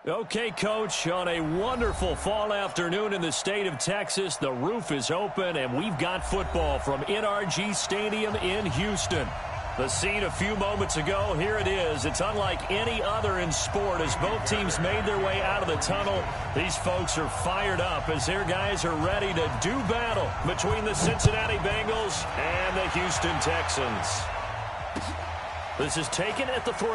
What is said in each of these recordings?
Okay, Coach, on a wonderful fall afternoon in the state of Texas, the roof is open, and we've got football from NRG Stadium in Houston. The scene a few moments ago, here it is. It's unlike any other in sport as both teams made their way out of the tunnel. These folks are fired up as their guys are ready to do battle between the Cincinnati Bengals and the Houston Texans. This is taken at the 3.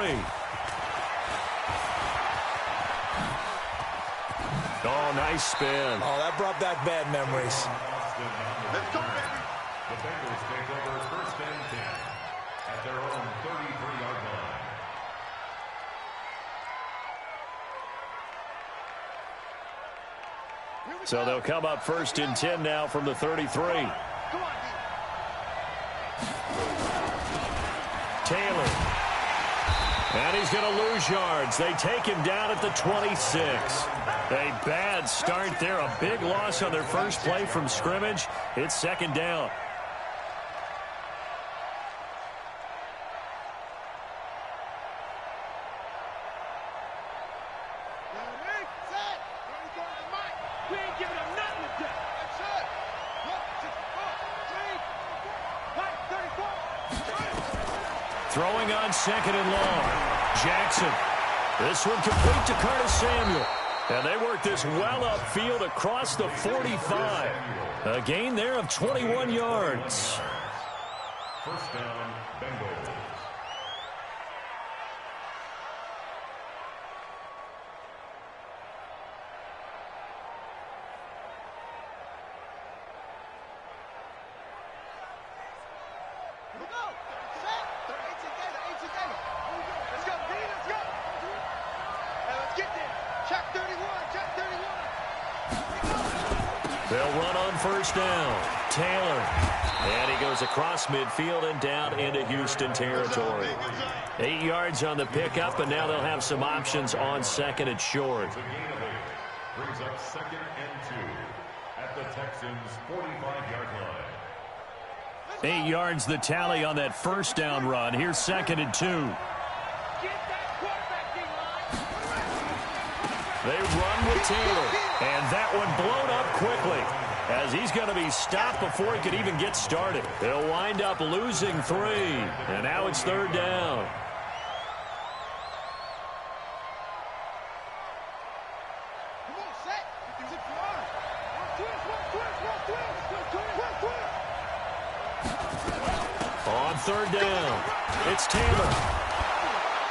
Oh, nice spin. Oh, that brought back bad memories. Let's go, baby. The Bengals take over first and 10 at their own 33-yard line. So they'll come up first and 10 now from the 33. Taylor. And he's going to lose yards. They take him down at the 26. A bad start there. A big loss on their first play from scrimmage. It's second down. Throwing on second and long. Jackson. This one complete to Curtis Samuel. And they work this well upfield across the 45. A gain there of 21 yards. First down, Bengals. They'll run on first down. Taylor. And he goes across midfield and down into Houston territory. 8 yards on the pickup, and now they'll have some options on second and short. Brings up second and 2 at the Texans' 45-yard line. 8 yards the tally on that first down run. Here's second and 2. They run with Taylor, and that one blown up quickly as he's going to be stopped before he could even get started. They'll wind up losing 3, and now it's third down. On third down, it's Taylor.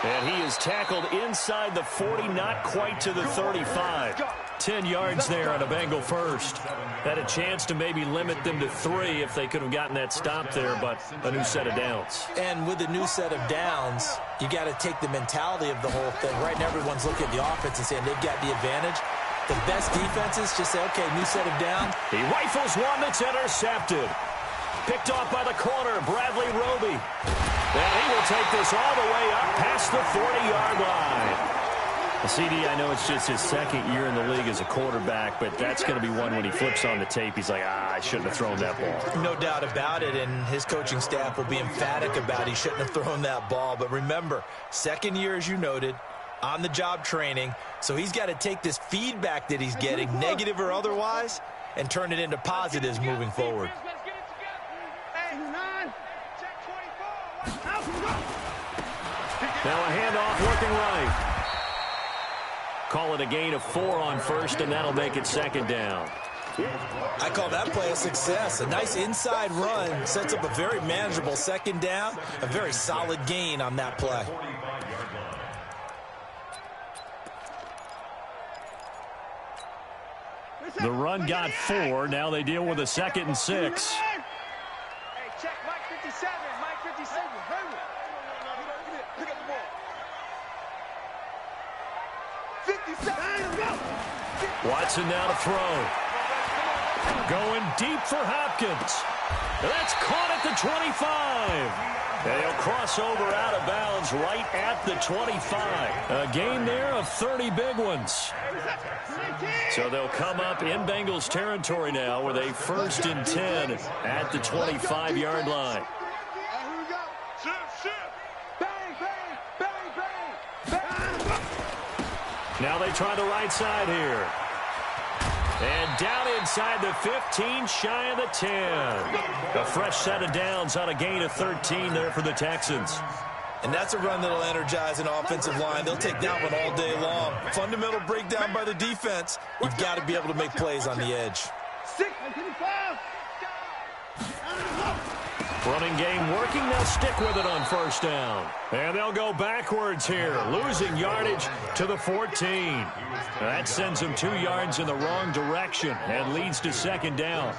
And he is tackled inside the 40, not quite to the 35. 10 yards there on a Bengal first. Had a chance to maybe limit them to 3 if they could have gotten that stop there, but a new set of downs. And with a new set of downs, you got to take the mentality of the whole thing. Right now, everyone's looking at the offense and saying they've got the advantage. The best defenses just say, okay, new set of down. He rifles one that's intercepted. Picked off by the corner, Bradley Roby. And he will take this all the way up past the 40-yard line. CD, I know it's just his second year in the league as a quarterback, but that's going to be one when he flips on the tape. He's like, I shouldn't have thrown that ball. No doubt about it, and his coaching staff will be emphatic about he shouldn't have thrown that ball. But remember, second year, as you noted, on-the-job training, so he's got to take this feedback that he's getting, negative or otherwise, and turn it into positives moving forward. Now a handoff working right. Call it a gain of 4 on first, and that'll make it second down. I call that play a success. A nice inside run sets up a very manageable second down. A very solid gain on that play. The run got 4. Now they deal with a second and 6. Hey, check Mike 57. Mike 57. Pick up the ball. 57. Watson now to throw. Going deep for Hopkins. That's caught at the 25. And he'll cross over out of bounds right at the 25. A gain there of 30 big ones. So they'll come up in Bengals territory now with a first and 10 at the 25-yard line. Now they try the right side here. And down inside the 15, shy of the 10. A fresh set of downs on a gain of 13 there for the Texans. And that's a run that'll energize an offensive line. They'll take that one all day long. Fundamental breakdown by the defense. You've got to be able to make plays on the edge. Running game working. They'll stick with it on first down. And they'll go backwards here, losing yardage to the 14. That sends them 2 yards in the wrong direction and leads to second down.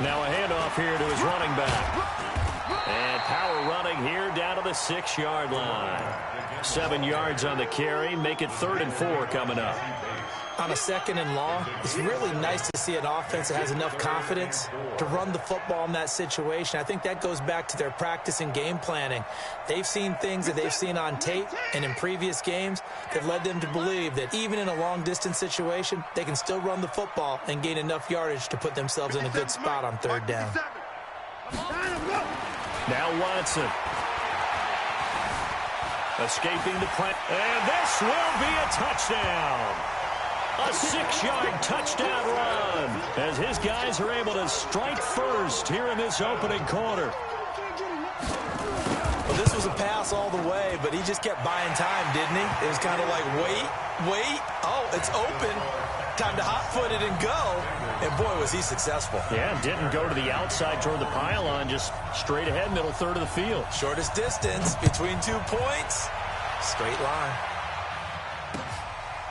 Now a handoff here to his running back. And power running here down to the 6-yard line. 7 yards on the carry. Make it 3rd and 4 coming up. On a 2nd and long, it's really nice to see an offense that has enough confidence to run the football in that situation. I think that goes back to their practice and game planning. They've seen things that they've seen on tape and in previous games that led them to believe that even in a long-distance situation, they can still run the football and gain enough yardage to put themselves in a good spot on 3rd down. Now Watson. Escaping the pressure. And this will be a touchdown. A 6-yard touchdown run as his guys are able to strike first here in this opening quarter. Well, this was a pass all the way, but he just kept buying time, didn't he? It was kind of like, wait. Oh, it's open. Time to hot-foot it and go. And, boy, was he successful. Yeah, didn't go to the outside toward the pylon, just straight ahead, middle third of the field. Shortest distance between 2 points. Straight line.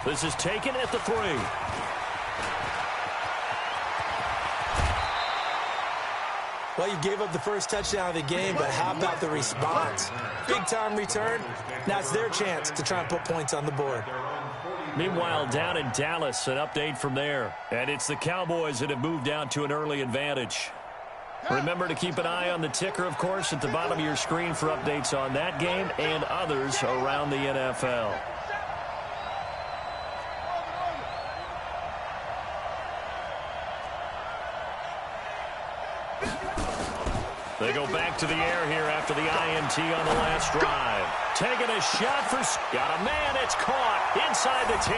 This is taken at the 3. Well, you gave up the first touchdown of the game, but how about the response? Big-time return. Now it's their chance to try and put points on the board. Meanwhile, down in Dallas, an update from there. And it's the Cowboys that have moved out to an early advantage. Remember to keep an eye on the ticker, of course, at the bottom of your screen for updates on that game and others around the NFL. They go back to the air here after the INT on the last drive. Taking a shot for... Got a man. It's caught inside the 10.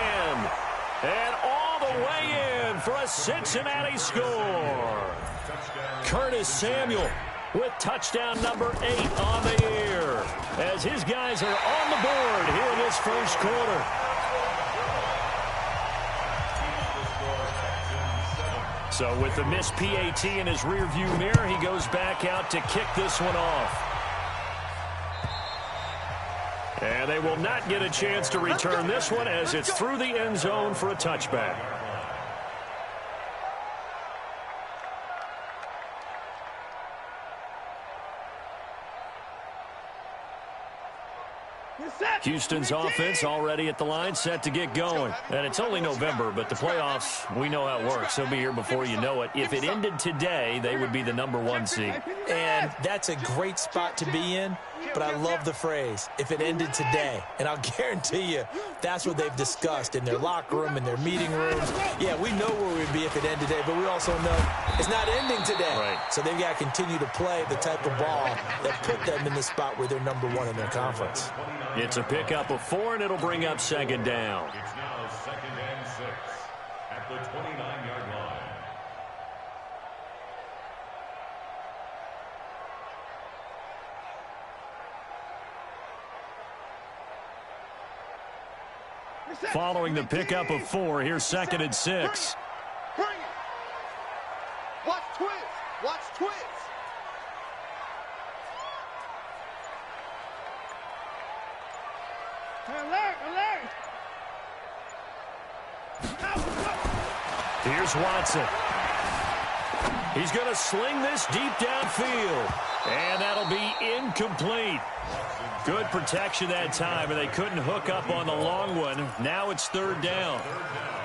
And all the way in for a Cincinnati score. Curtis Samuel with touchdown number 8 on the year. As his guys are on the board here in this first quarter. So with the missed PAT in his rearview mirror, he goes back out to kick this one off. And they will not get a chance to return this one as it's through the end zone for a touchback. Houston's offense already at the line, set to get going. And it's only November, but the playoffs, we know how it works. They'll be here before you know it. If it ended today, they would be the number 1 seed. And that's a great spot to be in, but I love the phrase, if it ended today. And I'll guarantee you, that's what they've discussed in their locker room, in their meeting rooms. Yeah, we know where we'd be if it ended today, but we also know it's not ending today. Right. So they've got to continue to play the type of ball that put them in the spot where they're number 1 in their conference. It's a pickup of 4, and it'll bring up second down. It's now 2nd and 6 at the 29-yard line. Following the pickup of 4, here's 2nd and 6. Bring it. Watch twins. Watch twins. Alert, alert. Here's Watson. He's going to sling this deep downfield. And that'll be incomplete. Good protection that time, and they couldn't hook up on the long one. Now it's 3rd down.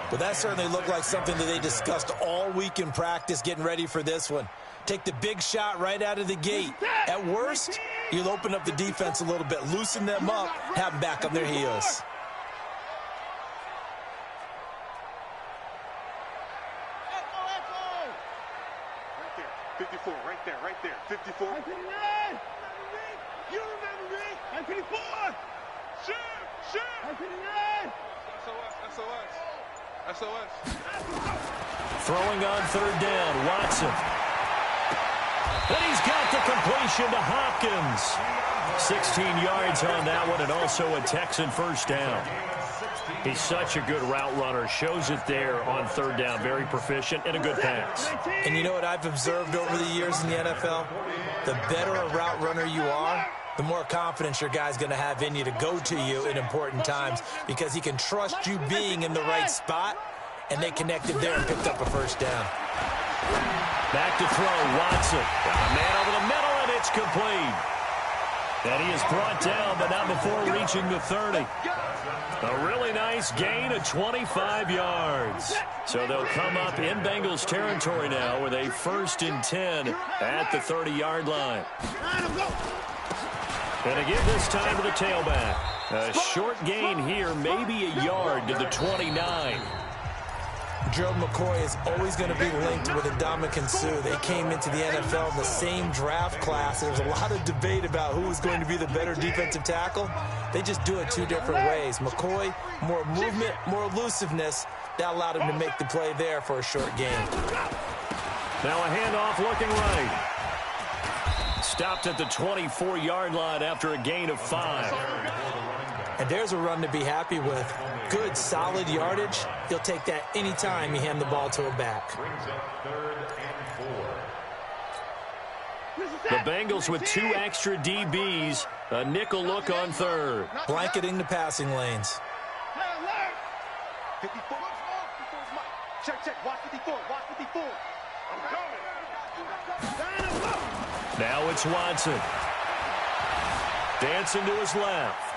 But that certainly looked like something that they discussed all week in practice getting ready for this one. Take the big shot right out of the gate. At worst, you'll open up the defense a little bit, loosen them up, have them back on their heels. 54, right there, 54. You remember me? 54. Shoot. SOS. Throwing on third down, Watson. And he's got the completion to Hopkins. 16 yards on that one, and also a Texan first down. He's such a good route runner. Shows it there on third down. Very proficient and a good pass. And you know what I've observed over the years in the NFL? The better a route runner you are, the more confidence your guy's going to have in you to go to you in important times, because he can trust you being in the right spot, and they connected there and picked up a first down. Back to throw, Watson. Got a man over the middle, and it's complete. And he is brought down, but not before reaching the 30. A really nice gain of 25 yards. So they'll come up in Bengals territory now with a 1st and 10 at the 30-yard line. And again this time to the tailback. A short gain here, maybe a yard to the 29. Gerald McCoy is always going to be linked with Ndamukong Suh. They came into the NFL in the same draft class. There was a lot of debate about who was going to be the better defensive tackle. They just do it two different ways. McCoy, more movement, more elusiveness. That allowed him to make the play there for a short gain. Now a handoff looking right. Stopped at the 24-yard line after a gain of 5. And there's a run to be happy with. Good, solid yardage. He'll take that anytime you hand the ball to a back. The Bengals with 2 extra DBs. A nickel look on third. Blanketing the passing lanes. 54. Check. Watch 54. I'm coming. Now it's Watson. Dancing to his left.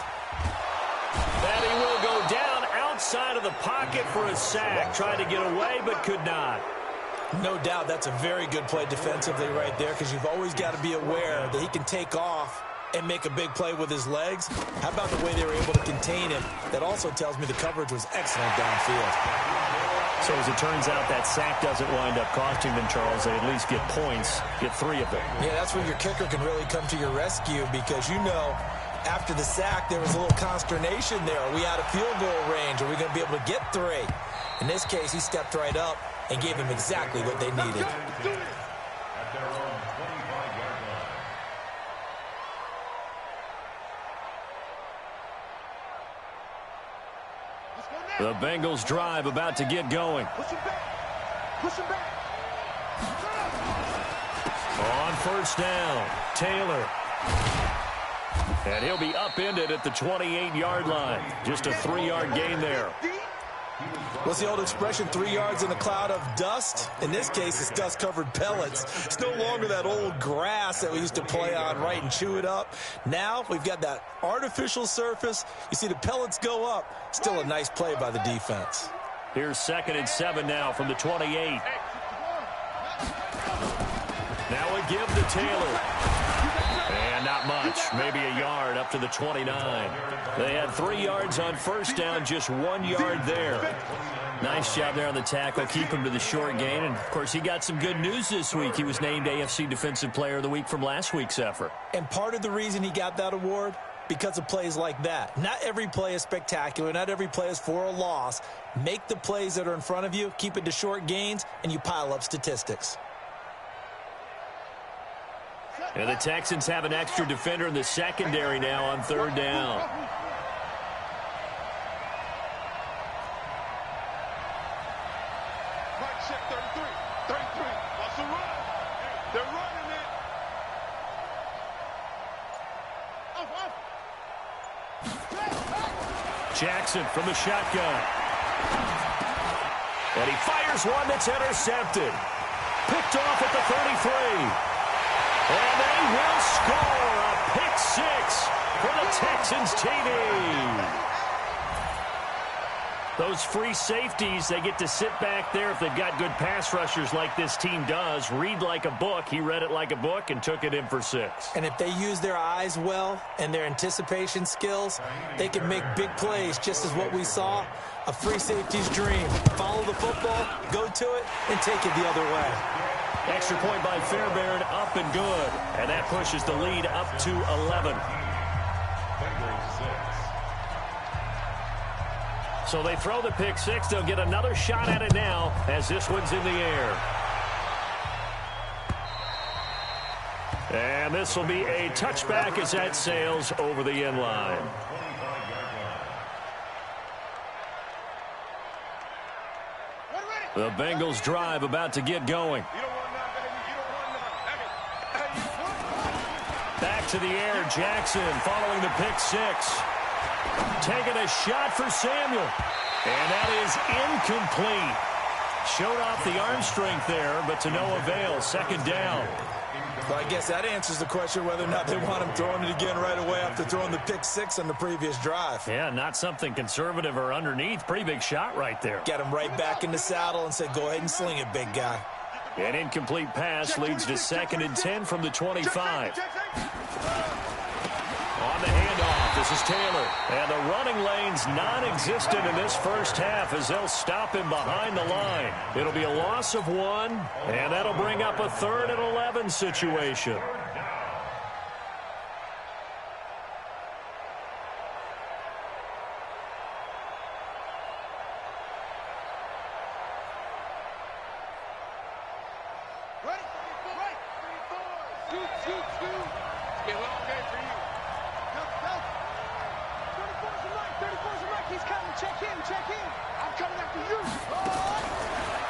And he will go down outside of the pocket for a sack. Tried to get away, but could not. No doubt that's a very good play defensively right there, because you've always got to be aware that he can take off and make a big play with his legs. How about the way they were able to contain him? That also tells me the coverage was excellent downfield. So as it turns out, that sack doesn't wind up costing them, Charles. They at least get points, get 3 of them. Yeah, that's where your kicker can really come to your rescue, because you know after the sack there was a little consternation there. Are we out of field goal range? Are we going to be able to get 3? In this case, he stepped right up and gave them exactly what they needed. The Bengals drive about to get going. Push him back. On first down, Taylor. And he'll be upended at the 28-yard line. Just a 3-yard gain there. What's the old expression, 3 yards in a cloud of dust? In this case, it's dust-covered pellets. It's no longer that old grass that we used to play on, right, and chew it up. Now we've got that artificial surface. You see the pellets go up. Still a nice play by the defense. Here's 2nd and 7 now from the 28. Now a give to Taylor. And not much. Maybe a yard up to the 29. They had 3 yards on first down, just 1 yard there. Nice job there on the tackle. Keep him to the short gain. And, of course, he got some good news this week. He was named AFC Defensive Player of the Week from last week's effort. And part of the reason he got that award, because of plays like that. Not every play is spectacular. Not every play is for a loss. Make the plays that are in front of you, keep it to short gains, and you pile up statistics. And the Texans have an extra defender in the secondary now on third down. Mike, check 33. What's the run? They're running it. Jackson from the shotgun. And he fires one that's intercepted. Picked off at the 33. And they will score a pick 6 for the Texans TV. Those free safeties, they get to sit back there if they've got good pass rushers like this team does. Read like a book. He read it like a book and took it in for 6. And if they use their eyes well and their anticipation skills, they can make big plays, just as what we saw. A free safety's dream. Follow the football, go to it, and take it the other way. Extra point by Fairbairn, up and good. And that pushes the lead up to 11. So they throw the pick six. They'll get another shot at it now as this one's in the air. And this will be a touchback as that sails over the end line. The Bengals drive about to get going. Back to the air, Jackson following the pick six. Taking a shot for Samuel. And that is incomplete. Showed off the arm strength there, but to no avail. Second down. Well, I guess that answers the question whether or not they want him throwing it again right away after throwing the pick six on the previous drive. Yeah, not something conservative or underneath. Pretty big shot right there. Get him right back in the saddle and say, go ahead and sling it, big guy. An incomplete pass leads to 2nd and 10 from the 25. On the handoff, this is Taylor. And the running lane's non-existent in this first half as they'll stop him behind the line. It'll be a loss of 1, and that'll bring up a 3rd and 11 situation.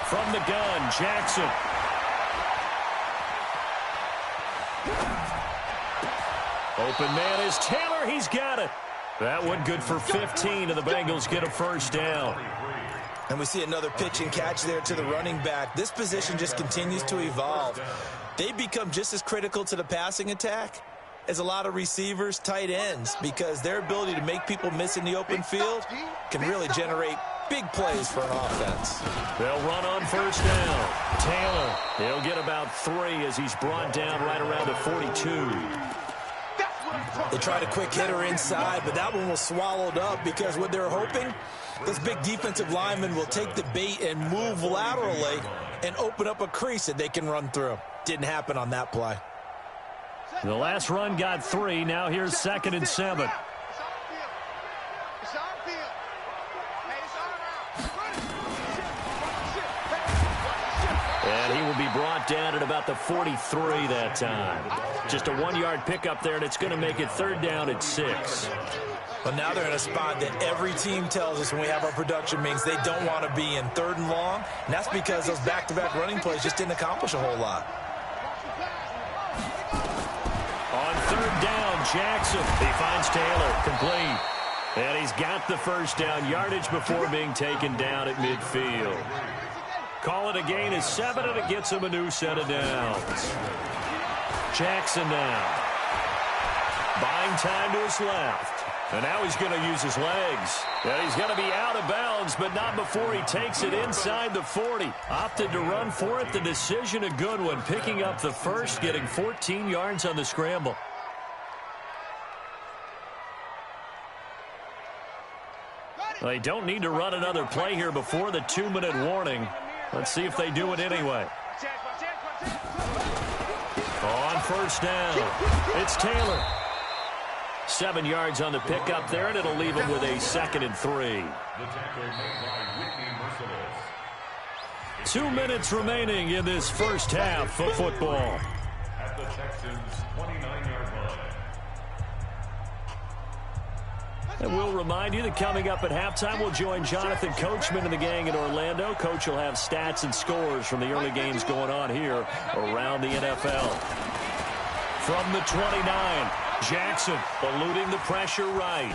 From the gun, Jackson. Open man is Taylor. He's got it. That one good for 15, and the Bengals get a first down. And we see another pitch and catch there to the running back. This position just continues to evolve. They become just as critical to the passing attack as a lot of receivers, tight ends, because their ability to make people miss in the open field can really generate big plays for an offense. They'll run on first down. Taylor, he'll get about 3 as he's brought down right around the 42. They tried a quick hitter inside, but that one was swallowed up because what they're hoping, this big defensive lineman will take the bait and move laterally and open up a crease that they can run through. Didn't happen on that play. The last run got 3. Now here's 2nd and 7. And he will be brought down at about the 43 that time. Just a 1-yard pickup there, and it's going to make it 3rd down at 6. But now they're in a spot that every team tells us when we have our production means they don't want to be in 3rd and long. And that's because those back-to-back running plays just didn't accomplish a whole lot. On 3rd down, Jackson. He finds Taylor. Complete. And he's got the first down yardage before being taken down at midfield. Call it a gain of 7, and it gets him a new set of downs. Jackson now. Buying time to his left. And now he's going to use his legs. And he's going to be out of bounds, but not before he takes it inside the 40. Opted to run for it. The decision a good one. Picking up the first, getting 14 yards on the scramble. They don't need to run another play here before the 2-minute warning. Let's see if they do it anyway. On first down, it's Taylor. 7 yards on the pickup there, and it'll leave him with a 2nd and 3. 2 minutes remaining in this first half of football. At the Texans' 29-yard line. And we'll remind you that coming up at halftime, we'll join Jonathan Coachman and the gang in Orlando. Coach will have stats and scores from the early games going on here around the NFL. From the 29, Jackson eluding the pressure right.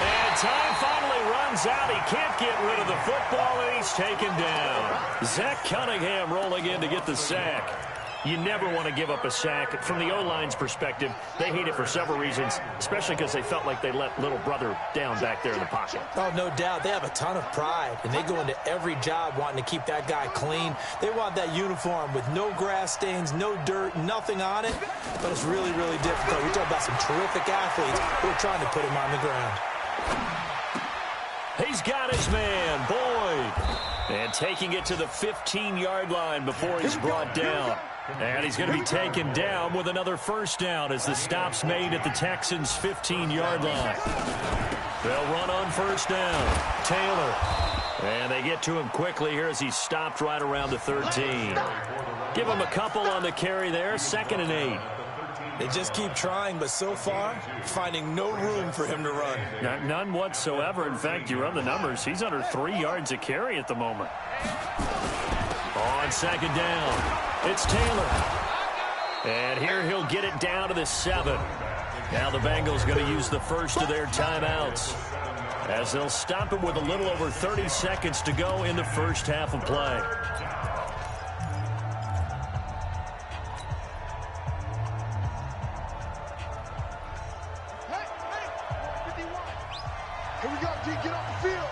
And time finally runs out. He can't get rid of the football, and he's taken down. Zach Cunningham rolling in to get the sack. You never want to give up a sack. From the O-line's perspective, they hate it for several reasons, especially because they felt like they let little brother down back there in the pocket. Oh, no doubt. They have a ton of pride, and they go into every job wanting to keep that guy clean. They want that uniform with no grass stains, no dirt, nothing on it, but it's really, really difficult. We talk about some terrific athletes who are trying to put him on the ground. He's got his man, Boyd. And taking it to the 15-yard line before he's brought down. And he's going to be taken down with another first down as the stop's made at the Texans' 15-yard line. They'll run on first down. Taylor. And they get to him quickly here as he's stopped right around the 13. Give him a couple on the carry there. 2nd and 8. They just keep trying, but so far, finding no room for him to run. None whatsoever. In fact, you run the numbers. He's under 3 yards a carry at the moment. On 2nd down, it's Taylor. And here he'll get it down to the 7. Now the Bengals going to use the first of their timeouts as they'll stop him with a little over 30 seconds to go in the first half of play. Here we go, G. Get off the field.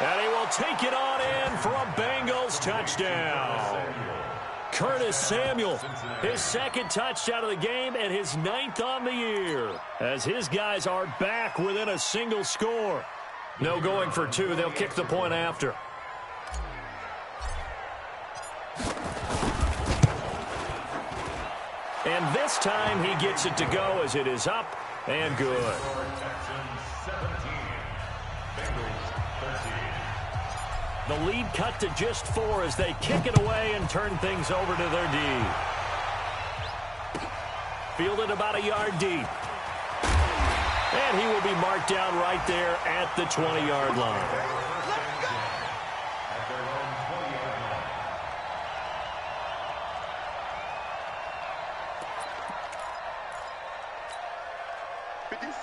And he will take it on in for a Bengals touchdown. Curtis Samuel, his 2nd touchdown of the game and his 9th on the year. As his guys are back within a single score. No going for 2. They'll kick the point after. And this time he gets it to go as it is up and good. The lead cut to just 4 as they kick it away and turn things over to their D. Fielded about a yard deep. And he will be marked down right there at the 20-yard line.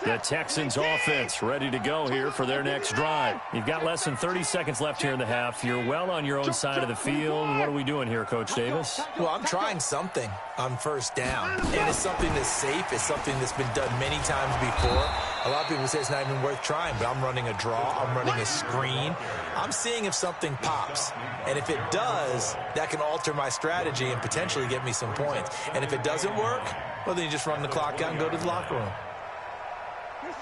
The Texans offense ready to go here for their next drive. You've got less than 30 seconds left here in the half. You're well on your own side of the field. What are we doing here, Coach Davis? Well, I'm trying something on first down. And it's something that's safe. It's something that's been done many times before. A lot of people say it's not even worth trying, but I'm running a draw. I'm running a screen. I'm seeing if something pops. And if it does, that can alter my strategy and potentially get me some points. And if it doesn't work, well, then you just run the clock out and go to the locker room.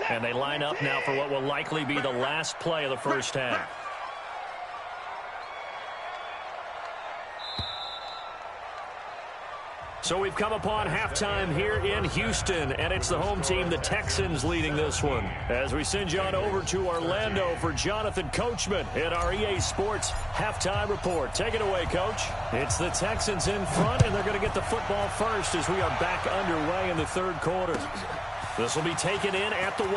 And they line up now for what will likely be the last play of the first half. So we've come upon halftime here in Houston, and it's the home team, the Texans, leading this one. As we send you on over to Orlando for Jonathan Coachman at our EA Sports Halftime Report. Take it away, Coach. It's the Texans in front, and they're going to get the football first as we are back underway in the third quarter. This will be taken in at the 1.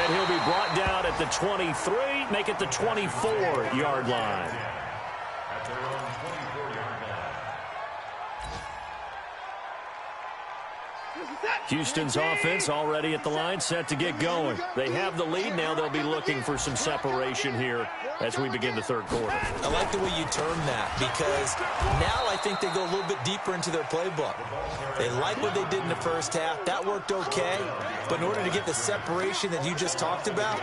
And he'll be brought down at the 23, make it the 24-yard line. At their own 24-yard line. Houston's offense already at the line, set to get going. They have the lead. Now they'll be looking for some separation here as we begin the third quarter. I like the way you term that because now I think they go a little bit deeper into their playbook. They like what they did in the first half. That worked okay. But in order to get the separation that you just talked about,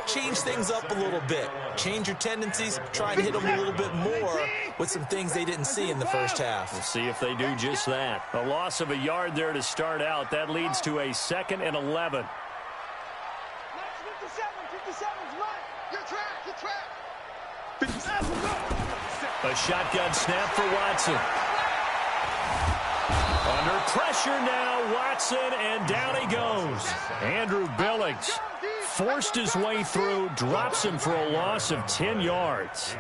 change things up a little bit. Change your tendencies. Try and hit them a little bit more with some things they didn't see in the first half. We'll see if they do just that. A loss of a yard there to start out. That leads to a 2nd and 11. 57's right. Your track. A shotgun snap for Watson. Under pressure now, Watson, and down he goes. Andrew Billings forced his way through, drops him for a loss of 10 yards.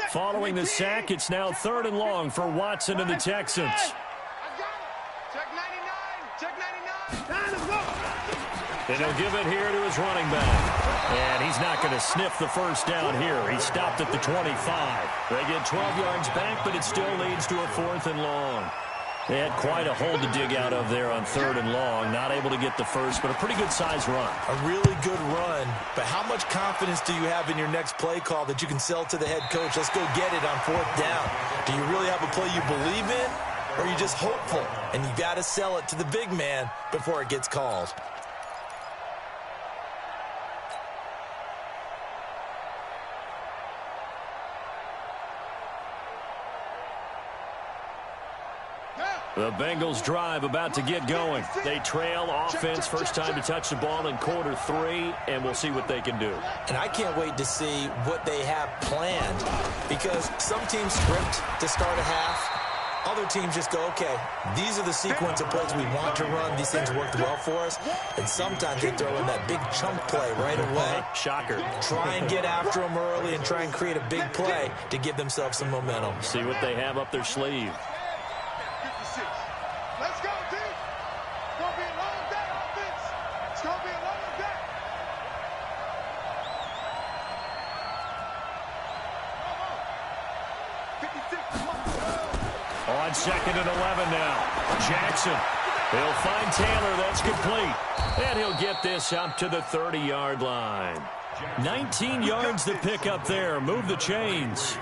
Following the sack, it's now 3rd and long for Watson and the Texans. Check 99. And he'll give it here to his running back. And he's not going to sniff the first down here. He stopped at the 25. They get 12 yards back, but it still leads to a 4th and long. They had quite a hole to dig out of there on 3rd and long. Not able to get the first, but a pretty good-sized run. A really good run, but how much confidence do you have in your next play call that you can sell to the head coach? Let's go get it on 4th down. Do you really have a play you believe in, or are you just hopeful? And you got to sell it to the big man before it gets called. The Bengals drive about to get going. They trail offense, first time to touch the ball in quarter 3, and we'll see what they can do. And I can't wait to see what they have planned, because some teams script to start a half. Other teams just go, okay, these are the sequence of plays we want to run. These things worked well for us. And sometimes they throw in that big chunk play right away. Shocker. Try and get after them early and try and create a big play to give themselves some momentum. See what they have up their sleeve. 56. Let's go, team. It's going to be a long day, offense. It's going to be a long day. On 2nd and 11 now. Jackson. He'll find Taylor. That's complete. And he'll get this up to the 30-yard line. 19 yards to pick up there. Move the chains.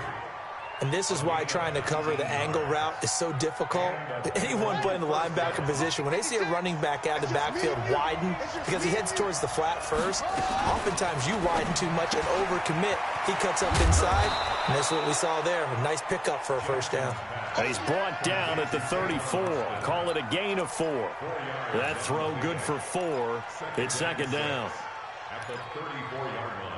And this is why trying to cover the angle route is so difficult. Anyone playing the linebacker position, when they see a running back out of the backfield widen, because he heads towards the flat first, oftentimes you widen too much and overcommit. He cuts up inside, and that's what we saw there. A nice pickup for a first down. And he's brought down at the 34. Call it a gain of 4. That throw good for 4. It's 2nd down. At the 34-yard line.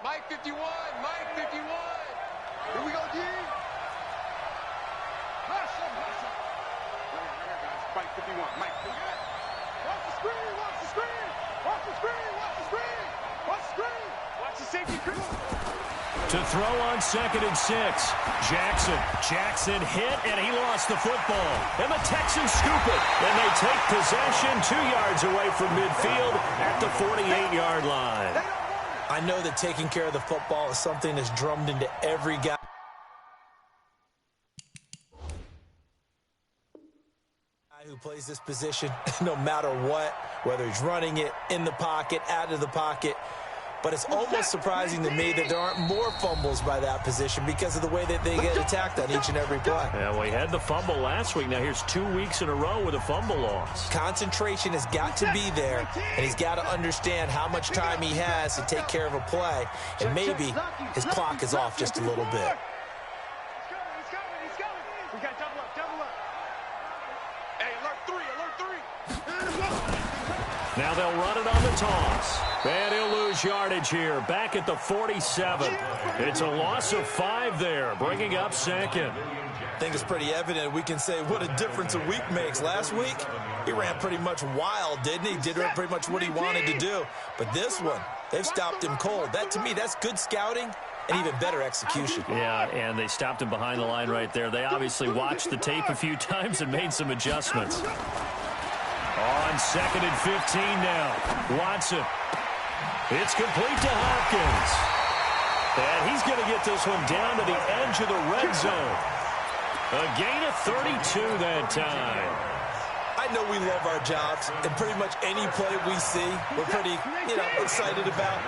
Mike 51, Mike 51. Here we go, G. Marshall. Right here, guys. Mike 51, Mike 51. Watch the screen, watch the screen. Watch the screen, watch the screen. Watch the screen. Watch the safety crew. To throw on 2nd and 6. Jackson hit, and he lost the football. And the Texans scoop it. And they take possession 2 yards away from midfield at the 48-yard line. I know that taking care of the football is something that's drummed into every guy who plays this position, no matter what, whether he's running it, in the pocket, out of the pocket. But it's almost surprising to me that there aren't more fumbles by that position because of the way that they get attacked on each and every play. Yeah, we had the fumble last week. Now here's 2 weeks in a row with a fumble loss. Concentration has got to be there, and he's got to understand how much time he has to take care of a play. And maybe his clock is off just a little bit. He's coming. We got double up. Hey, alert 3. Now they'll run it on the toss. And he'll lose yardage here, back at the 47. It's a loss of 5 there, bringing up 2nd. I think it's pretty evident. We can say what a difference a week makes. Last week, he ran pretty much wild, didn't he? Did pretty much what he wanted to do. But this one, they've stopped him cold. That, to me, that's good scouting and even better execution. Yeah, and they stopped him behind the line right there. They obviously watched the tape a few times and made some adjustments. On 2nd and 15 now. Watson. It's complete to Hopkins. And he's going to get this one down to the edge of the red zone. A gain of 32 that time. I know we love our jobs, and pretty much any play we see, we're pretty, excited about.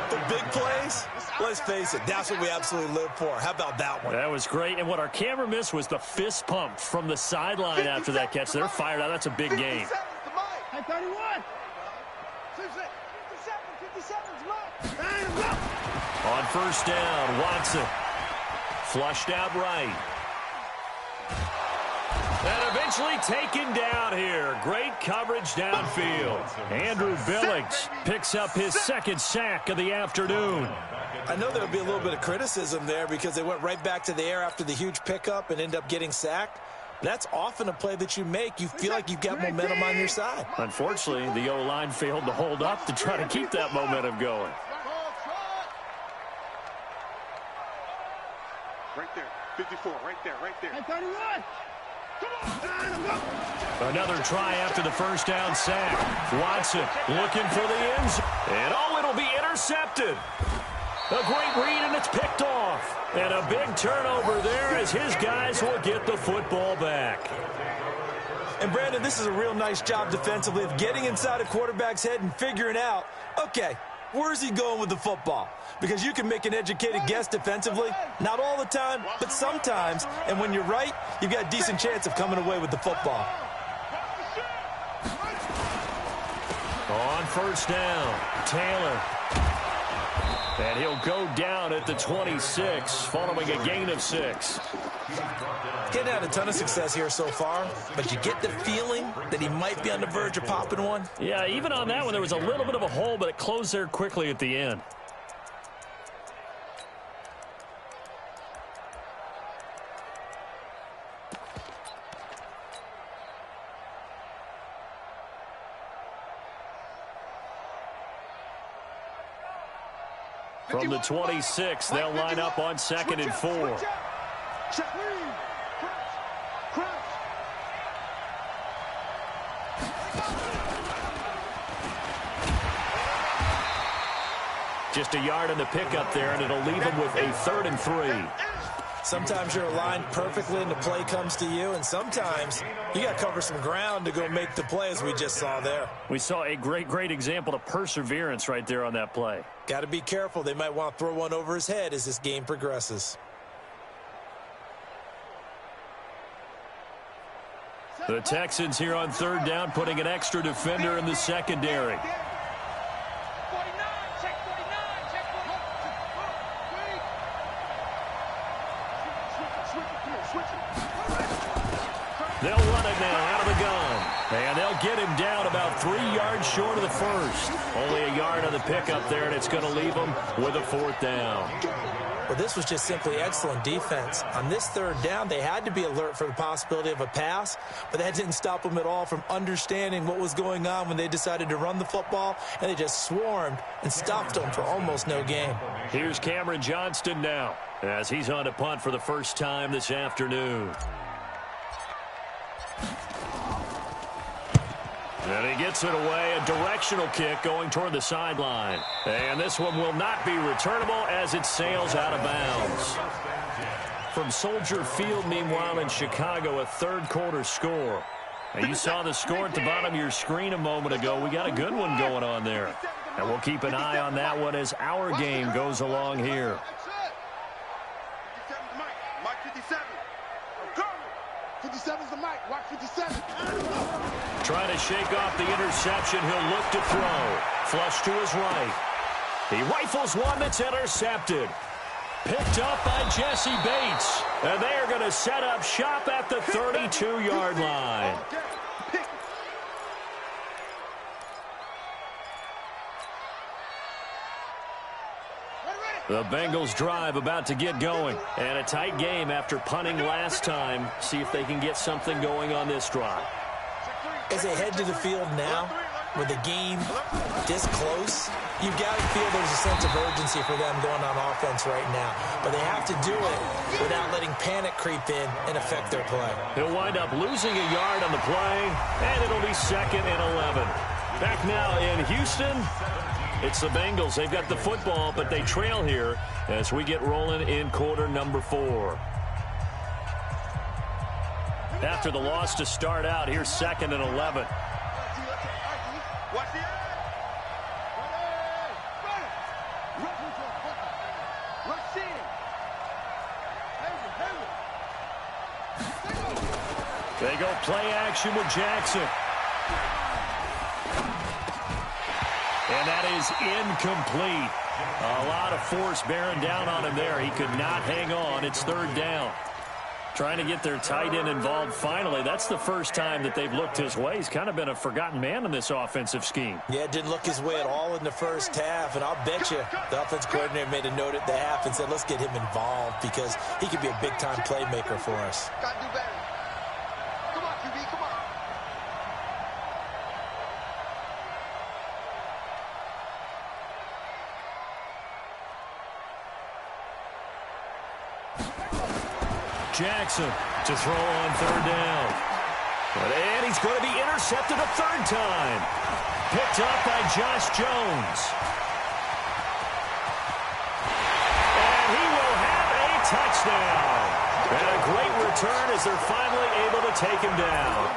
But big plays, let's face it, that's what we absolutely live for. How about that one? That was great. And what our camera missed was the fist pump from the sideline after that catch. They're fired out. That's a big gain. Hey, 31. 57's Mike. On first down, Watson. Flushed out right. And eventually taken down here. Great coverage downfield. Andrew Billings picks up his 2nd sack of the afternoon. I know there'll be a little bit of criticism there because they went right back to the air after the huge pickup and end up getting sacked. That's often a play that you make. You feel like you've got momentum on your side. Unfortunately, the O-line failed to hold up to try to keep that momentum going. Right there. 54. Right there. Hey, 31. Another try after the first down sack. Watson looking for the end zone. And it'll be intercepted. A great read, and it's picked off. And a big turnover there as his guys will get the football back. And, Brandon, this is a real nice job defensively of getting inside a quarterback's head and figuring out, okay, where's he going with the football? Because you can make an educated guess defensively, not all the time, but sometimes. And when you're right, you've got a decent chance of coming away with the football. On first down, Taylor. And he'll go down at the 26, following a gain of 6. Getting had a ton of success here so far, but you get the feeling that he might be on the verge of popping one. Yeah, even on that one, there was a little bit of a hole, but it closed there quickly at the end. From the 26, they'll line up on 2nd and 4. Just a yard on the pickup there, and it'll leave them with a 3rd and 3. Sometimes you're aligned perfectly and the play comes to you, and sometimes you got to cover some ground to go make the play, as we just saw there. We saw a great example of perseverance right there on that play. Got to be careful. They might want to throw one over his head as this game progresses. The Texans here on 3rd down, putting an extra defender in the secondary. They'll run it now out of the gun. And they'll get him down about 3 yards short of the first. Only a yard on the pickup there, and it's going to leave them with a 4th down. Well, this was just simply excellent defense. On this 3rd down, they had to be alert for the possibility of a pass, but that didn't stop them at all from understanding what was going on when they decided to run the football, and they just swarmed and stopped them for almost no gain. Here's Cameron Johnston now, as he's on to punt for the first time this afternoon. And he gets it away, a directional kick going toward the sideline. And this one will not be returnable as it sails out of bounds. From Soldier Field, meanwhile, in Chicago, a 3rd quarter score. And you saw the score at the bottom of your screen a moment ago. We got a good one going on there. And we'll keep an eye on that one as our game goes along here. 57's the mic. Watch 57. Trying to shake off the interception. He'll look to throw. Flush to his right. He rifles one that's intercepted. Picked up by Jesse Bates. And they're going to set up shop at the 32-yard line. The Bengals drive about to get going. And a tight game after punting last time. See if they can get something going on this drive. As they head to the field now, with the game this close, you've got to feel there's a sense of urgency for them going on offense right now. But they have to do it without letting panic creep in and affect their play. He'll wind up losing a yard on the play, and it'll be 2nd and 11. Back now in Houston. It's the Bengals. They've got the football, but they trail here as we get rolling in quarter number 4. After the loss to start out, here's 2nd and 11. They go play action with Jackson. And that is incomplete. A lot of force bearing down on him there. He could not hang on. It's 3rd down. Trying to get their tight end involved finally. That's the first time that they've looked his way. He's kind of been a forgotten man in this offensive scheme. Yeah, it didn't look his way at all in the first half. And I'll bet you the offense coordinator made a note at the half and said, let's get him involved because he could be a big-time playmaker for us. Got to do better. Come on, QB, come on. Jackson to throw on 3rd down. And he's going to be intercepted a 3rd time. Picked up by Josh Jones. And he will have a touchdown. And a great return as they're finally able to take him down.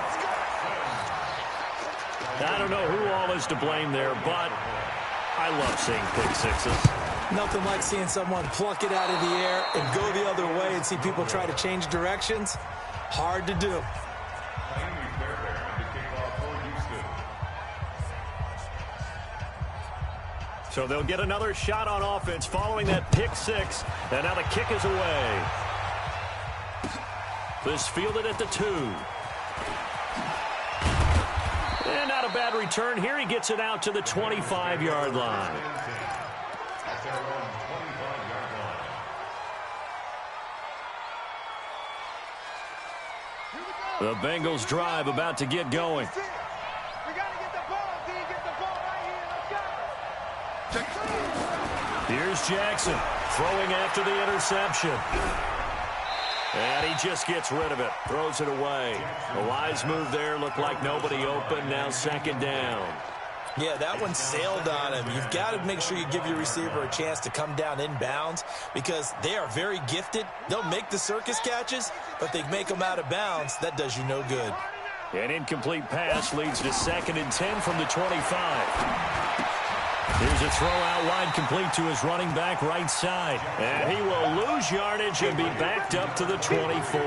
I don't know who all is to blame there, but I love seeing pick sixes. Nothing like seeing someone pluck it out of the air and go the other way and see people try to change directions. Hard to do. So they'll get another shot on offense following that pick six. And now the kick is away. This fielded at the 2. And not a bad return. Here he gets it out to the 25-yard line. The Bengals drive about to get going. Here's Jackson throwing after the interception. And he just gets rid of it, throws it away. A wise move there, looked like nobody open, now second down. Yeah, that one sailed on him. You've got to make sure you give your receiver a chance to come down inbounds because they are very gifted. They'll make the circus catches, but they make them out of bounds. That does you no good. An incomplete pass leads to 2nd and 10 from the 25. Here's a throw out wide complete to his running back right side. And he will lose yardage and be backed up to the 24.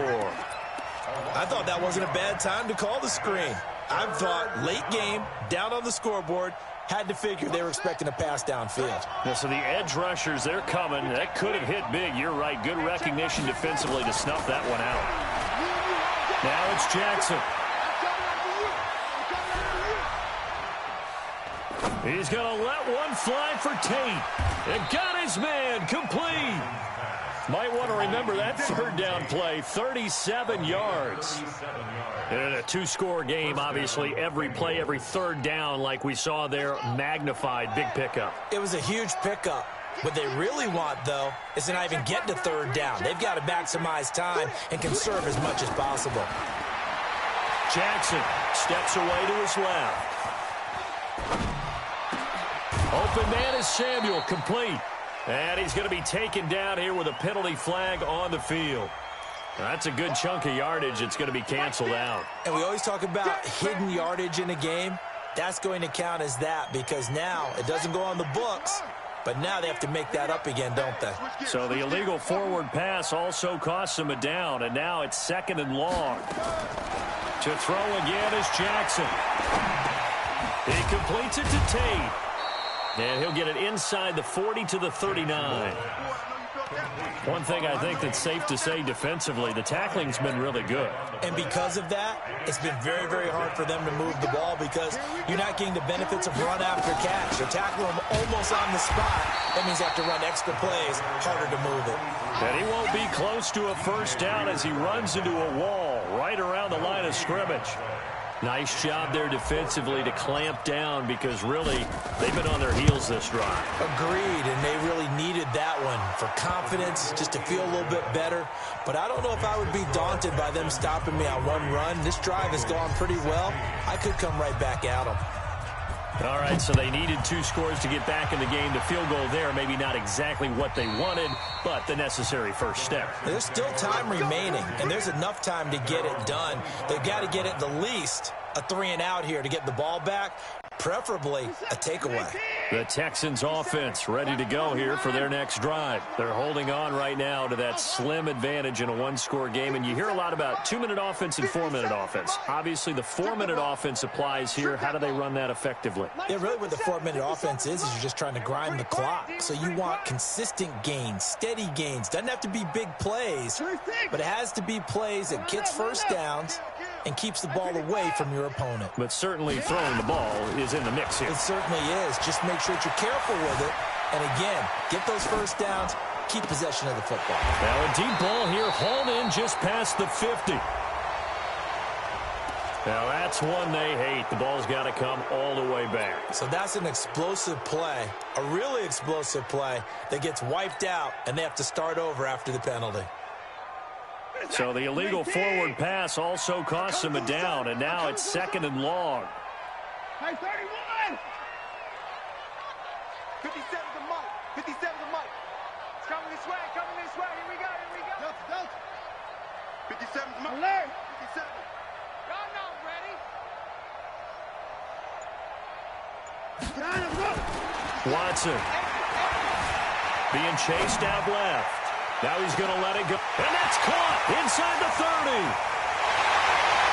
I thought that wasn't a bad time to call the screen. I thought late game, down on the scoreboard, had to figure they were expecting a pass downfield. Yeah, so the edge rushers, they're coming. That could have hit big. You're right. Good recognition defensively to snuff that one out. Now it's Jackson. He's going to let one fly for Tate. And got his man complete. Might want to remember that third down play, 37 yards. And in a two-score game, obviously, every play, every third down, like we saw there, magnified, big pickup. It was a huge pickup. What they really want, though, is to not even get to third down. They've got to maximize time and conserve as much as possible. Jackson steps away to his left. Open man is Samuel, complete. And he's going to be taken down here with a penalty flag on the field. That's a good chunk of yardage. It's going to be canceled out. And we always talk about hidden yardage in a game. That's going to count as that because now it doesn't go on the books, but now they have to make that up again, don't they? So the illegal forward pass also costs him a down, and now it's 2nd and long. To throw again is Jackson. He completes it to Tate. And he'll get it inside the 40 to the 39. One thing I think that's safe to say defensively, the tackling's been really good. And because of that, it's been very, very hard for them to move the ball because you're not getting the benefits of run after catch. They're tackling them almost on the spot. That means they have to run extra plays, harder to move it. And he won't be close to a first down as he runs into a wall right around the line of scrimmage. Nice job there defensively to clamp down because really they've been on their heels this drive. Agreed, and they really needed that one for confidence, just to feel a little bit better. But I don't know if I would be daunted by them stopping me on one run. This drive has gone pretty well. I could come right back at them. All right, so they needed 2 scores to get back in the game. The field goal there, maybe not exactly what they wanted, but the necessary first step. There's still time remaining, and there's enough time to get it done. They've got to get at the least a 3-and-out here to get the ball back, preferably a takeaway. The Texans offense ready to go here for their next drive. They're holding on right now to that slim advantage in a 1-score game, and you hear a lot about 2-minute offense and 4-minute offense. Obviously, the 4-minute offense applies here. How do they run that effectively? Yeah, really what the 4-minute offense is you're just trying to grind the clock. So you want consistent gains, steady gains. Doesn't have to be big plays, but it has to be plays that gets first downs and keeps the ball away from your opponent. But certainly throwing the ball is in the mix here. It certainly is. Just make sure that you're careful with it. And again, get those first downs, keep possession of the football. Now a deep ball here, hauled in just past the 50. Now that's one they hate. The ball's got to come all the way back. So that's an explosive play, a really explosive play that gets wiped out, and they have to start over after the penalty. So the illegal forward pass also costs him a down, and now it's 2nd and long. Hey, 31! 57's the mark. 57's the mark. It's coming this way, coming this way. Here we go, here we go. Delta. 57's the mark. Alert! 57. Y'all know, ready? Watson being chased out left. Now he's going to let it go. And that's caught inside the 30.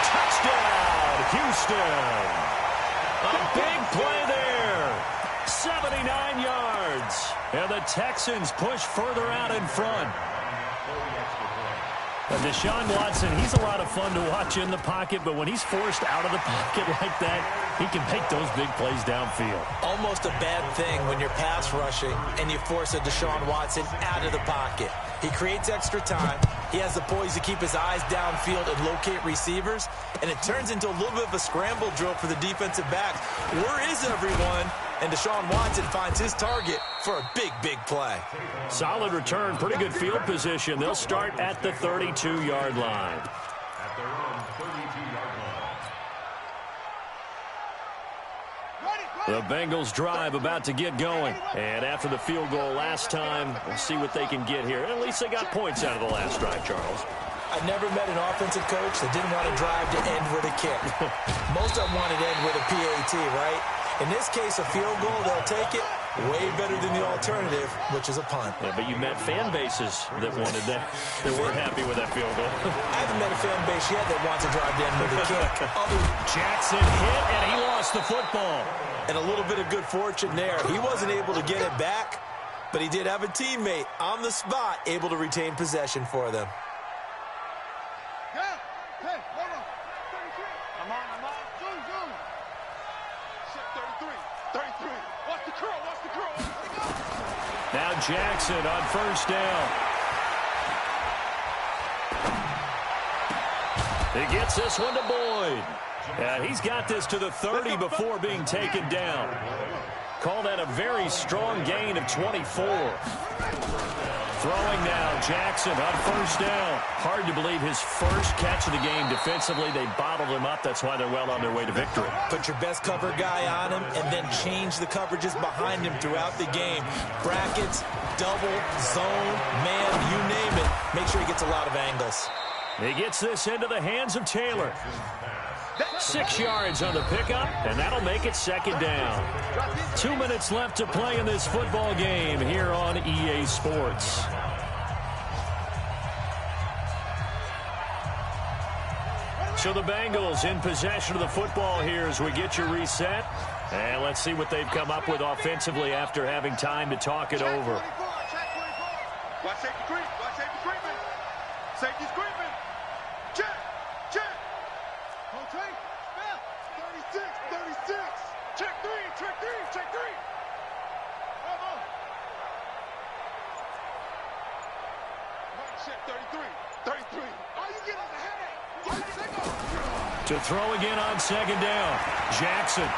Touchdown, Houston. A big play there. 79 yards. And the Texans push further out in front. Deshaun Watson, he's a lot of fun to watch in the pocket, but when he's forced out of the pocket like that, he can make those big plays downfield. Almost a bad thing when you're pass rushing and you force a Deshaun Watson out of the pocket. He creates extra time. He has the poise to keep his eyes downfield and locate receivers, and it turns into a little bit of a scramble drill for the defensive backs. Where is everyone? And Deshaun Watson finds his target for a big, big play. Solid return, pretty good field position. They'll start at the 32-yard line. At their own 32-yard line. The Bengals drive about to get going. And after the field goal last time, we'll see what they can get here. At least they got points out of the last drive, Charles. I've never met an offensive coach that didn't want to drive to end with a kick. Most of them wanted to end with a PAT, right? In this case, a field goal, they'll take it. Way better than the alternative, which is a punt. Yeah, but you met fan bases that wanted that. They weren't happy with that field goal. I haven't met a fan base yet that wants to drive to end with a kick. Jackson hit, and he lost the football. And a little bit of good fortune there. He wasn't able to get it back, but he did have a teammate on the spot able to retain possession for them. Now Jackson on first down. He gets this one to Boyd. And he's got this to the 30 before being taken down. Call that a very strong gain of 24. Throwing now, Jackson on first down. Hard to believe his first catch of the game defensively. They bottled him up. That's why they're well on their way to victory. Put your best cover guy on him and then change the coverages behind him throughout the game. Brackets, double, zone, man, you name it. Make sure he gets a lot of angles. He gets this into the hands of Taylor. 6 yards on the pickup, and that'll make it second down. 2 minutes left to play in this football game here on EA Sports. So the Bengals in possession of the football here as we get you reset. And let's see what they've come up with offensively after having time to talk it over. Watch safety creep. Watch safety creeping. Safety's creeping. Check. Check. Hold tight. 36. 36. Check three. Check three. Check three. Come on. Check 33. 33. Oh, you get on the headache. To throw again on second down. Jackson.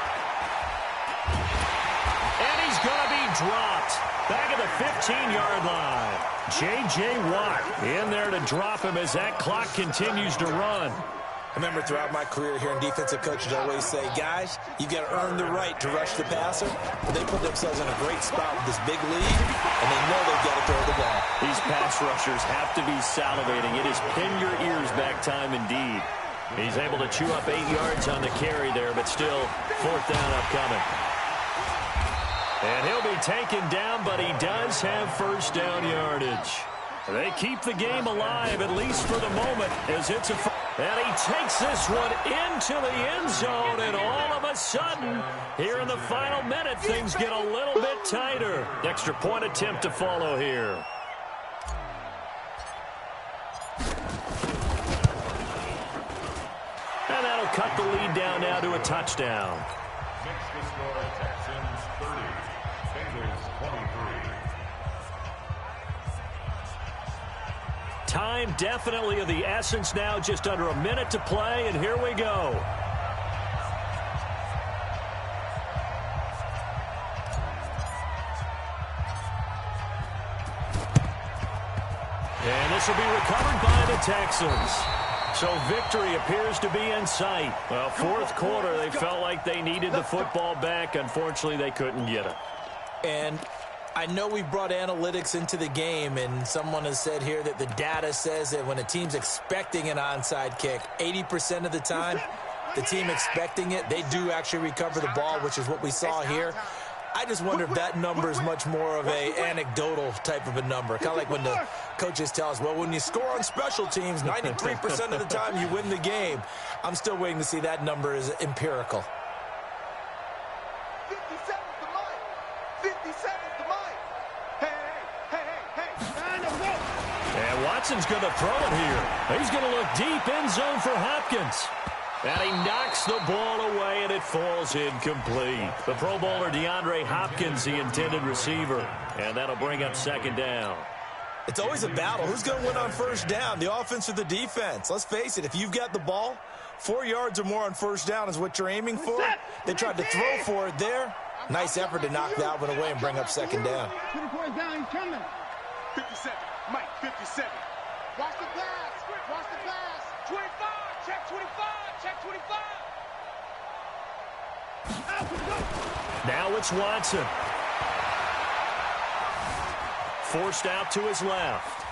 And he's going to be dropped. Back at the 15-yard line. J.J. Watt in there to drop him as that clock continues to run. I remember throughout my career here in defensive coaches always say, guys, you've got to earn the right to rush the passer. But they put themselves in a great spot with this big lead, and they know they've got to throw the ball. These pass rushers have to be salivating. It is pin your ears back time indeed. He's able to chew up 8 yards on the carry there, but still fourth down upcoming. And he'll be taken down, but he does have first down yardage. They keep the game alive, at least for the moment, as it's a... And he takes this one into the end zone, and all of a sudden, here in the final minute, things get a little bit tighter. Extra point attempt to follow here. And that'll cut the lead down now to a touchdown. Makes the score Texans 30, Bengals 23. Time definitely of the essence now, just under a minute to play, and here we go. And this will be recovered by the Texans. So victory appears to be in sight. Well, fourth quarter, they felt like they needed the football back. Unfortunately, they couldn't get it. And I know we brought analytics into the game, and someone has said here that the data says that when a team's expecting an onside kick, 80% of the time, the team expecting it, they do actually recover the ball, which is what we saw here. I just wonder if that number is much more of a anecdotal type of a number. Kind of like when the coaches tell us, well, when you score on special teams, 93% of the time you win the game. I'm still waiting to see that number is empirical. 57 to line. 57's the mic. Hey. And Watson's going to throw it here. He's going to look deep, end zone for Hopkins. And he knocks the ball away, and it falls incomplete. The Pro Bowler DeAndre Hopkins, the intended receiver. And that'll bring up second down. It's always a battle. Who's going to win on first down, the offense or the defense? Let's face it, if you've got the ball, 4 yards or more on first down is what you're aiming for. They tried to throw for it there. Nice effort to knock that one away and bring up second down. 24 down, he's coming. 57, Mike, 57. Watch the pass, watch the pass. 25, check 25, check 25. Now it's Watson. Forced out to his left.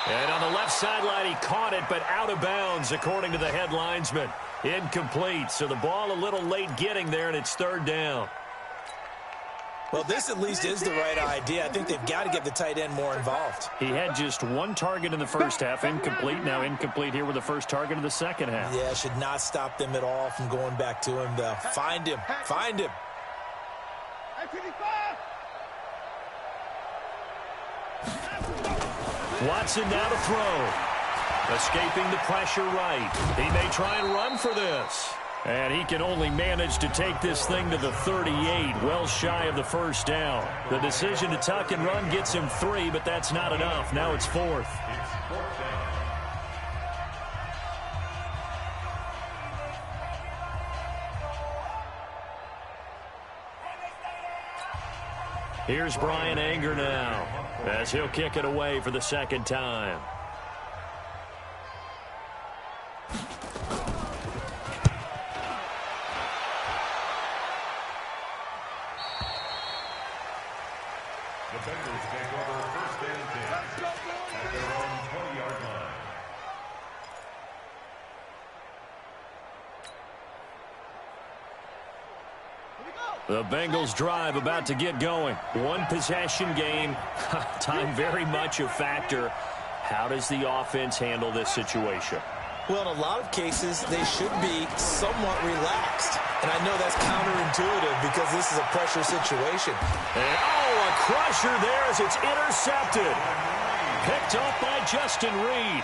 And on the left sideline, he caught it, but out of bounds, according to the head linesman. Incomplete, so the ball a little late getting there, and it's third down. Well, this at least is the right idea. I think they've got to get the tight end more involved. He had just one target in the first half, incomplete. Now incomplete here with the first target of the second half. Yeah, should not stop them at all from going back to him, though. Find him. Find him. Watson now to throw. Escaping the pressure right. He may try and run for this. And he can only manage to take this thing to the 38, well shy of the first down. The decision to tuck and run gets him 3, but that's not enough. Now it's fourth. Here's Brian Anger now, as he'll kick it away for the second time. The Bengals take over first and 10 at their own 20-yard line. The Bengals drive about to get going. One possession game. Time very much a factor. How does the offense handle this situation? Well, in a lot of cases, they should be somewhat relaxed. And I know that's counterintuitive because this is a pressure situation. And, a crusher there as it's intercepted. Picked up by Justin Reed.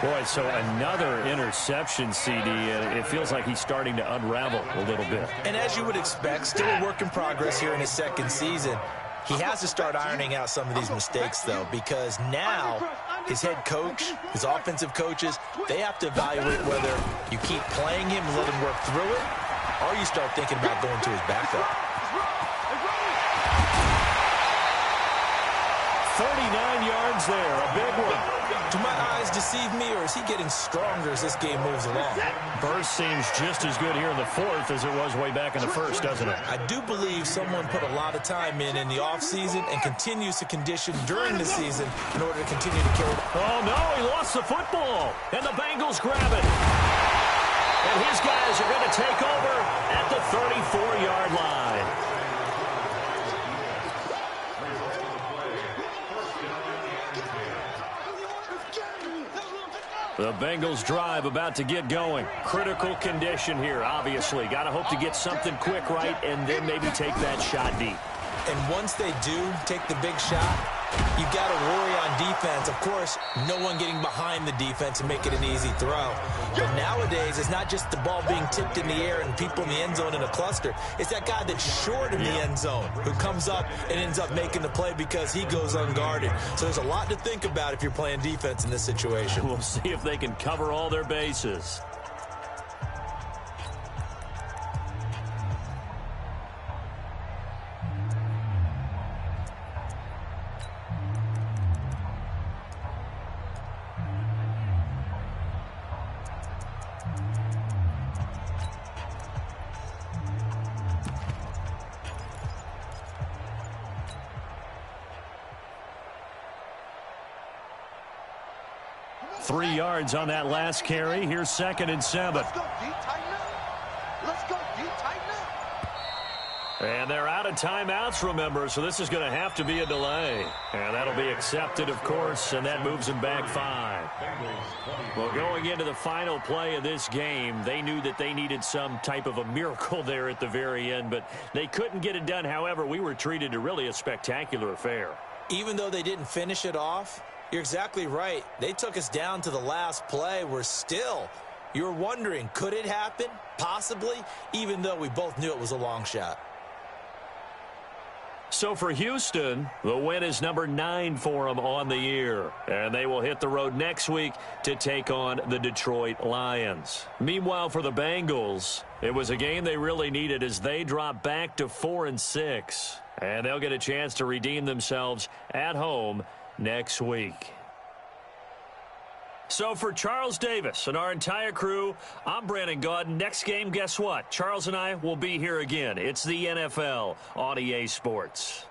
Boy, so another interception, CD. It feels like he's starting to unravel a little bit. And as you would expect, still a work in progress here in his second season. He has to start ironing out some of these mistakes, though, because now his head coach, his offensive coaches, they have to evaluate whether you keep playing him and let him work through it, or you start thinking about going to his backup. 39 yards there, a big one. Do my eyes deceive me, or is he getting stronger as this game moves along? Burst seems just as good here in the fourth as it was way back in the first, doesn't it? I do believe someone put a lot of time in the offseason and continues to condition during the season in order to continue to carry. Oh, no, he lost the football, and the Bengals grab it. And his guys are going to take over at the 34-yard line. The Bengals drive about to get going. Critical condition here, obviously. Got to hope to get something quick right and then maybe take that shot deep. And once they do take the big shot, you've got to worry on defense. Of course, no one getting behind the defense and make it an easy throw. But nowadays, it's not just the ball being tipped in the air and people in the end zone in a cluster. It's that guy that's short in the end zone who comes up and ends up making the play because he goes unguarded. So there's a lot to think about if you're playing defense in this situation. We'll see if they can cover all their bases. Three yards on that last carry. Here's 2nd and 7. Let's go, D, tighten up. Let's go, D, tighten up. And they're out of timeouts, remember, so this is going to have to be a delay. And that'll be accepted, of course, and that moves them back 5. Well, going into the final play of this game, they knew that they needed some type of a miracle there at the very end, but they couldn't get it done. However, we were treated to really a spectacular affair. Even though they didn't finish it off, you're exactly right. They took us down to the last play. We're still, you're wondering, could it happen? Possibly, even though we both knew it was a long shot. So for Houston, the win is number 9 for them on the year. And they will hit the road next week to take on the Detroit Lions. Meanwhile, for the Bengals, it was a game they really needed as they drop back to 4-6. And they'll get a chance to redeem themselves at home next week. So for Charles Davis and our entire crew, I'm Brandon Gaudin. Next game, guess what? Charles and I will be here again. It's the NFL on EA Sports.